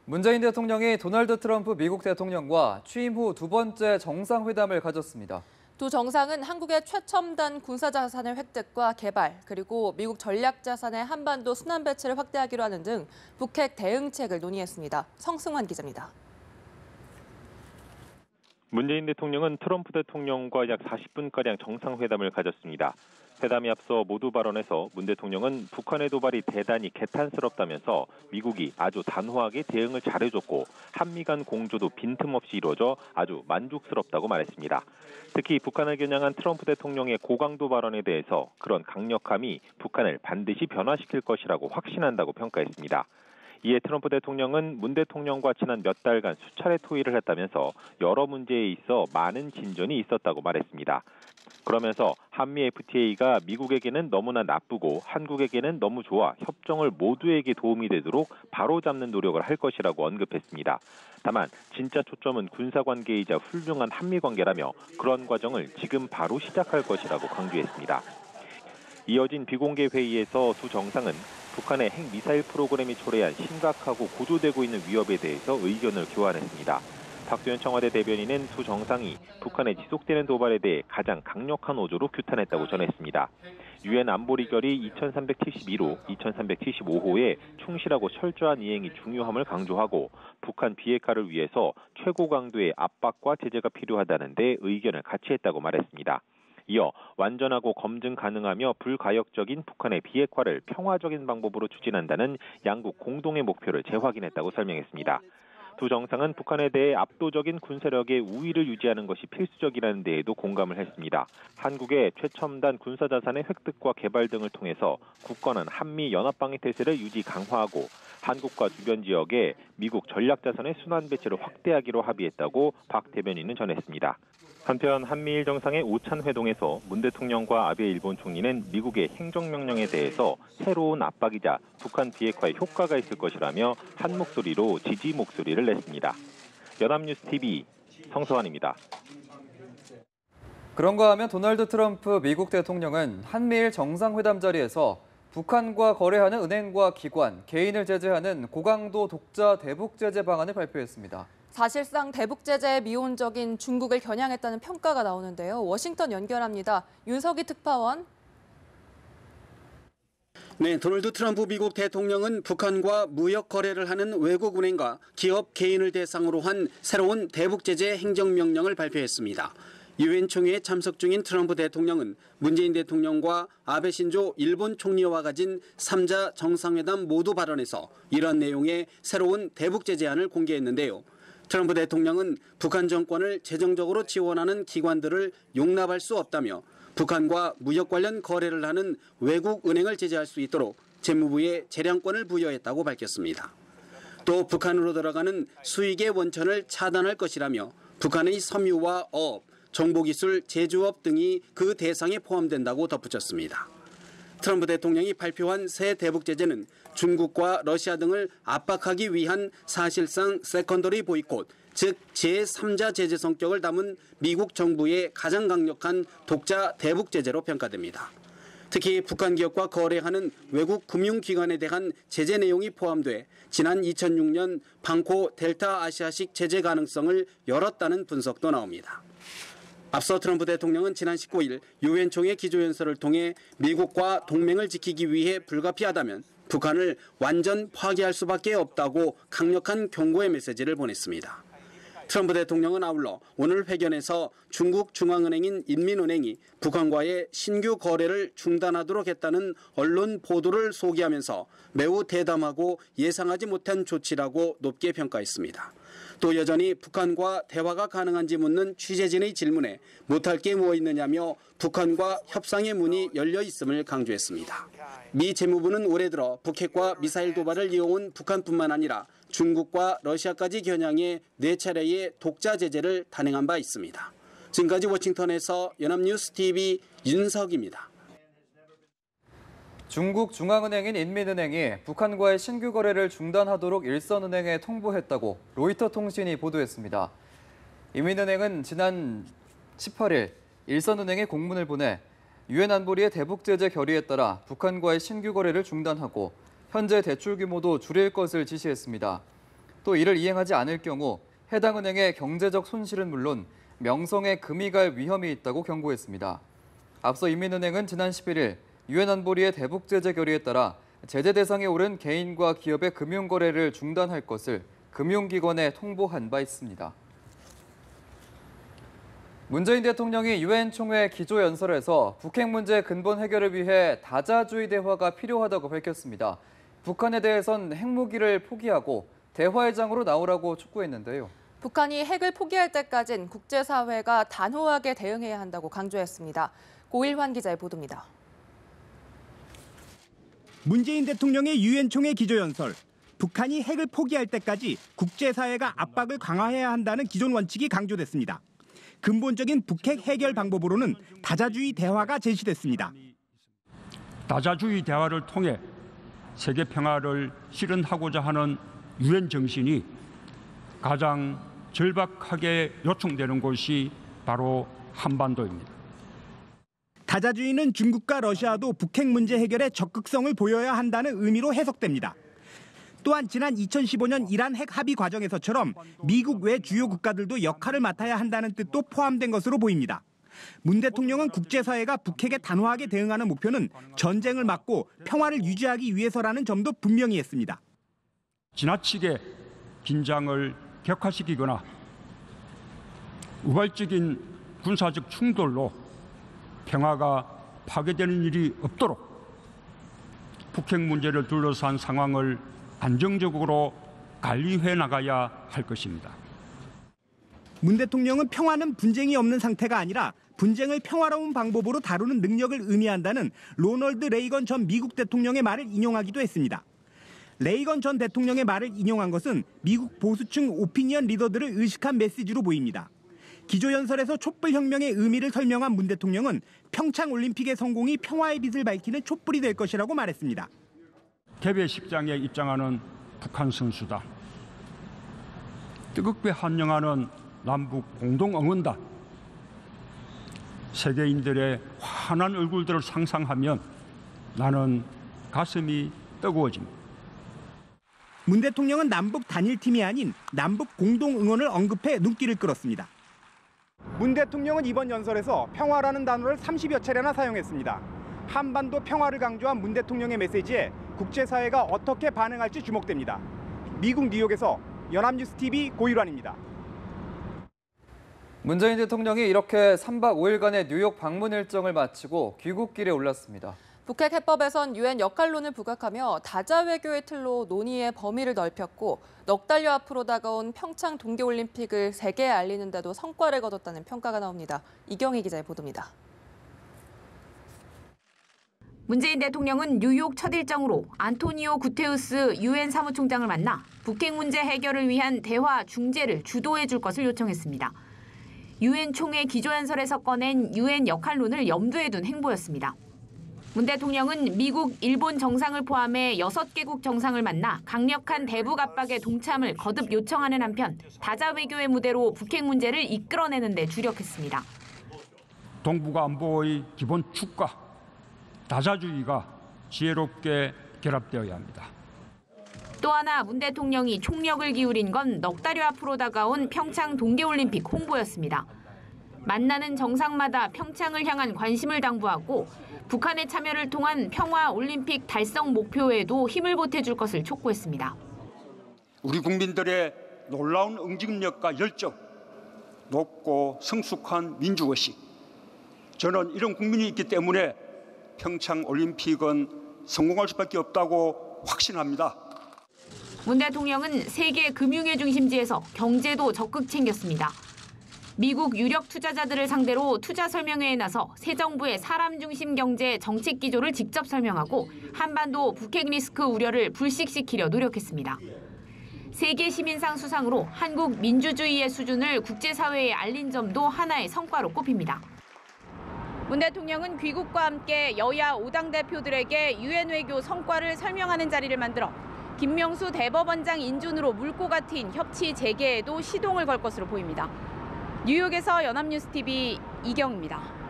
문재인 대통령이 도널드 트럼프 미국 대통령과 취임 후 두 번째 정상회담을 가졌습니다. 두 정상은 한국의 최첨단 군사자산의 획득과 개발, 그리고 미국 전략자산의 한반도 순환 배치를 확대하기로 하는 등 북핵 대응책을 논의했습니다. 성승환 기자입니다. 문재인 대통령은 트럼프 대통령과 약 40분가량 정상회담을 가졌습니다. 회담에 앞서 모두 발언에서 문 대통령은 북한의 도발이 대단히 개탄스럽다면서 미국이 아주 단호하게 대응을 잘해줬고 한미 간 공조도 빈틈없이 이루어져 아주 만족스럽다고 말했습니다. 특히 북한을 겨냥한 트럼프 대통령의 고강도 발언에 대해서 그런 강력함이 북한을 반드시 변화시킬 것이라고 확신한다고 평가했습니다. 이에 트럼프 대통령은 문 대통령과 지난 몇 달간 수차례 토의를 했다면서 여러 문제에 있어 많은 진전이 있었다고 말했습니다. 그러면서 한미 FTA가 미국에게는 너무나 나쁘고 한국에게는 너무 좋아 협정을 모두에게 도움이 되도록 바로잡는 노력을 할 것이라고 언급했습니다. 다만 진짜 초점은 군사관계이자 훌륭한 한미관계라며 그런 과정을 지금 바로 시작할 것이라고 강조했습니다. 이어진 비공개 회의에서 두 정상은 북한의 핵미사일 프로그램이 초래한 심각하고 고조되고 있는 위협에 대해서 의견을 교환했습니다. 박두현 청와대 대변인은 두 정상이 북한의 지속되는 도발에 대해 가장 강력한 어조로 규탄했다고 전했습니다. 유엔 안보리결의 2372호, 2375호의 충실하고 철저한 이행이 중요함을 강조하고 북한 비핵화를 위해서 최고 강도의 압박과 제재가 필요하다는 데 의견을 같이 했다고 말했습니다. 이어 완전하고 검증 가능하며 불가역적인 북한의 비핵화를 평화적인 방법으로 추진한다는 양국 공동의 목표를 재확인했다고 설명했습니다. 두 정상은 북한에 대해 압도적인 군사력의 우위를 유지하는 것이 필수적이라는 데에도 공감을 했습니다. 한국의 최첨단 군사자산의 획득과 개발 등을 통해서 굳건한 한미 연합방위 태세를 유지 강화하고 한국과 주변 지역에 미국 전략자산의 순환 배치를 확대하기로 합의했다고 박 대변인은 전했습니다. 한편 한미일 정상의 오찬 회동에서 문 대통령과 아베 일본 총리는 미국의 행정명령에 대해서 새로운 압박이자 북한 비핵화에 효과가 있을 것이라며 한 목소리로 지지 목소리를 냈습니다. 연합뉴스TV 성서환입니다. 그런가 하면 도널드 트럼프 미국 대통령은 한미일 정상회담 자리에서 북한과 거래하는 은행과 기관, 개인을 제재하는 고강도 독자 대북 제재 방안을 발표했습니다. 사실상 대북 제재에 미온적인 중국을 겨냥했다는 평가가 나오는데요. 워싱턴 연결합니다. 윤석희 특파원. 네, 도널드 트럼프 미국 대통령은 북한과 무역 거래를 하는 외국 은행과 기업 개인을 대상으로 한 새로운 대북 제재 행정명령을 발표했습니다. 유엔 총회에 참석 중인 트럼프 대통령은 문재인 대통령과 아베 신조 일본 총리와 가진 3자 정상회담 모두 발언에서 이런 내용의 새로운 대북 제재안을 공개했는데요. 트럼프 대통령은 북한 정권을 재정적으로 지원하는 기관들을 용납할 수 없다며 북한과 무역 관련 거래를 하는 외국 은행을 제재할 수 있도록 재무부에 재량권을 부여했다고 밝혔습니다. 또 북한으로 들어가는 수익의 원천을 차단할 것이라며 북한의 섬유와 어업, 정보기술, 제조업 등이 그 대상에 포함된다고 덧붙였습니다. 트럼프 대통령이 발표한 새 대북 제재는 중국과 러시아 등을 압박하기 위한 사실상 세컨더리 보이콧, 즉 제3자 제재 성격을 담은 미국 정부의 가장 강력한 독자 대북 제재로 평가됩니다. 특히 북한 기업과 거래하는 외국 금융기관에 대한 제재 내용이 포함돼 지난 2006년 방코 델타 아시아식 제재 가능성을 열었다는 분석도 나옵니다. 앞서 트럼프 대통령은 지난 19일 유엔 총회 기조연설을 통해 미국과 동맹을 지키기 위해 불가피하다면 북한을 완전 파괴할 수밖에 없다고 강력한 경고의 메시지를 보냈습니다. 트럼프 대통령은 아울러 오늘 회견에서 중국 중앙은행인 인민은행이 북한과의 신규 거래를 중단하도록 했다는 언론 보도를 소개하면서 매우 대담하고 예상하지 못한 조치라고 높게 평가했습니다. 또 여전히 북한과 대화가 가능한지 묻는 취재진의 질문에 못할 게 무엇 있느냐며 북한과 협상의 문이 열려 있음을 강조했습니다. 미 재무부는 올해 들어 북핵과 미사일 도발을 이어온 북한뿐만 아니라 중국과 러시아까지 겨냥해 4차례의 독자 제재를 단행한 바 있습니다. 지금까지 워싱턴에서 연합뉴스TV 윤석입니다. 중국 중앙은행인 인민은행이 북한과의 신규 거래를 중단하도록 일선은행에 통보했다고 로이터 통신이 보도했습니다. 인민은행은 지난 18일 일선은행에 공문을 보내 유엔 안보리의 대북 제재 결의에 따라 북한과의 신규 거래를 중단하고 현재 대출 규모도 줄일 것을 지시했습니다. 또 이를 이행하지 않을 경우 해당 은행의 경제적 손실은 물론 명성에 금이 갈 위험이 있다고 경고했습니다. 앞서 인민은행은 지난 11일 유엔 안보리의 대북 제재 결의에 따라 제재 대상에 오른 개인과 기업의 금융거래를 중단할 것을 금융기관에 통보한 바 있습니다. 문재인 대통령이 유엔 총회 기조연설에서 북핵 문제 근본 해결을 위해 다자주의 대화가 필요하다고 밝혔습니다. 북한에 대해선 핵무기를 포기하고 대화의 장으로 나오라고 촉구했는데요. 북한이 핵을 포기할 때까진 국제사회가 단호하게 대응해야 한다고 강조했습니다. 고일환 기자의 보도입니다. 문재인 대통령의 유엔 총회 기조연설. 북한이 핵을 포기할 때까지 국제사회가 압박을 강화해야 한다는 기존 원칙이 강조됐습니다. 근본적인 북핵 해결 방법으로는 다자주의 대화가 제시됐습니다. 다자주의 대화를 통해 세계 평화를 실현하고자 하는 유엔 정신이 가장 절박하게 요청되는 곳이 바로 한반도입니다. 다자주의는 중국과 러시아도 북핵 문제 해결에 적극성을 보여야 한다는 의미로 해석됩니다. 또한 지난 2015년 이란 핵 합의 과정에서처럼 미국 외 주요 국가들도 역할을 맡아야 한다는 뜻도 포함된 것으로 보입니다. 문 대통령은 국제사회가 북핵에 단호하게 대응하는 목표는 전쟁을 막고 평화를 유지하기 위해서라는 점도 분명히 했습니다. 지나치게 긴장을 격화시키거나 우발적인 군사적 충돌로 평화가 파괴되는 일이 없도록 북핵 문제를 둘러싼 상황을 안정적으로 관리해 나가야 할 것입니다. 문 대통령은 평화는 분쟁이 없는 상태가 아니라 분쟁을 평화로운 방법으로 다루는 능력을 의미한다는 로널드 레이건 전 미국 대통령의 말을 인용하기도 했습니다. 레이건 전 대통령의 말을 인용한 것은 미국 보수층 오피니언 리더들을 의식한 메시지로 보입니다. 기조연설에서 촛불혁명의 의미를 설명한 문 대통령은 평창올림픽의 성공이 평화의 빛을 밝히는 촛불이 될 것이라고 말했습니다. 개회식장에 입장하는 북한 선수단, 뜨겁게 환영하는 남북 공동응원단, 세계인들의 환한 얼굴들을 상상하면 나는 가슴이 뜨거워집니다. 문 대통령은 남북 단일팀이 아닌 남북 공동응원을 언급해 눈길을 끌었습니다. 문 대통령은 이번 연설에서 평화라는 단어를 30여 차례나 사용했습니다. 한반도 평화를 강조한 문 대통령의 메시지에 국제사회가 어떻게 반응할지 주목됩니다. 미국 뉴욕에서 연합뉴스TV 고일환입니다. 문재인 대통령이 이렇게 3박 5일간의 뉴욕 방문 일정을 마치고 귀국길에 올랐습니다. 북핵 해법에선 유엔 역할론을 부각하며 다자 외교의 틀로 논의의 범위를 넓혔고 넉 달여 앞으로 다가온 평창 동계올림픽을 세계에 알리는 데도 성과를 거뒀다는 평가가 나옵니다. 이경희 기자의 보도입니다. 문재인 대통령은 뉴욕 첫 일정으로 안토니오 구테우스 유엔 사무총장을 만나 북핵 문제 해결을 위한 대화 중재를 주도해 줄 것을 요청했습니다. 유엔 총회 기조연설에서 꺼낸 유엔 역할론을 염두에 둔 행보였습니다. 문 대통령은 미국, 일본 정상을 포함해 6개국 정상을 만나 강력한 대북 압박의 동참을 거듭 요청하는 한편 다자 외교의 무대로 북핵 문제를 이끌어내는 데 주력했습니다. 동북아 안보의 기본 축과 다자주의가 지혜롭게 결합되어야 합니다. 또 하나 문 대통령이 총력을 기울인 건 넉 달여 앞으로 다가온 평창 동계올림픽 홍보였습니다. 만나는 정상마다 평창을 향한 관심을 당부하고 북한의 참여를 통한 평화 올림픽 달성 목표에도 힘을 보태줄 것을 촉구했습니다. 우리 국민들의 놀라운 응집력과 열정, 높고 성숙한 민주의식. 저는 이런 국민이 있기 때문에 평창 올림픽은 성공할 수밖에 없다고 확신합니다. 문 대통령은 세계 금융의 중심지에서 경제도 적극 챙겼습니다. 미국 유력 투자자들을 상대로 투자 설명회에 나서 새 정부의 사람 중심 경제 정책 기조를 직접 설명하고 한반도 북핵 리스크 우려를 불식시키려 노력했습니다. 세계 시민상 수상으로 한국 민주주의의 수준을 국제사회에 알린 점도 하나의 성과로 꼽힙니다. 문 대통령은 귀국과 함께 여야 5당 대표들에게 유엔 외교 성과를 설명하는 자리를 만들어 김명수 대법원장 인준으로 물꼬가 트인 협치 재개에도 시동을 걸 것으로 보입니다. 뉴욕에서 연합뉴스TV 이경입니다.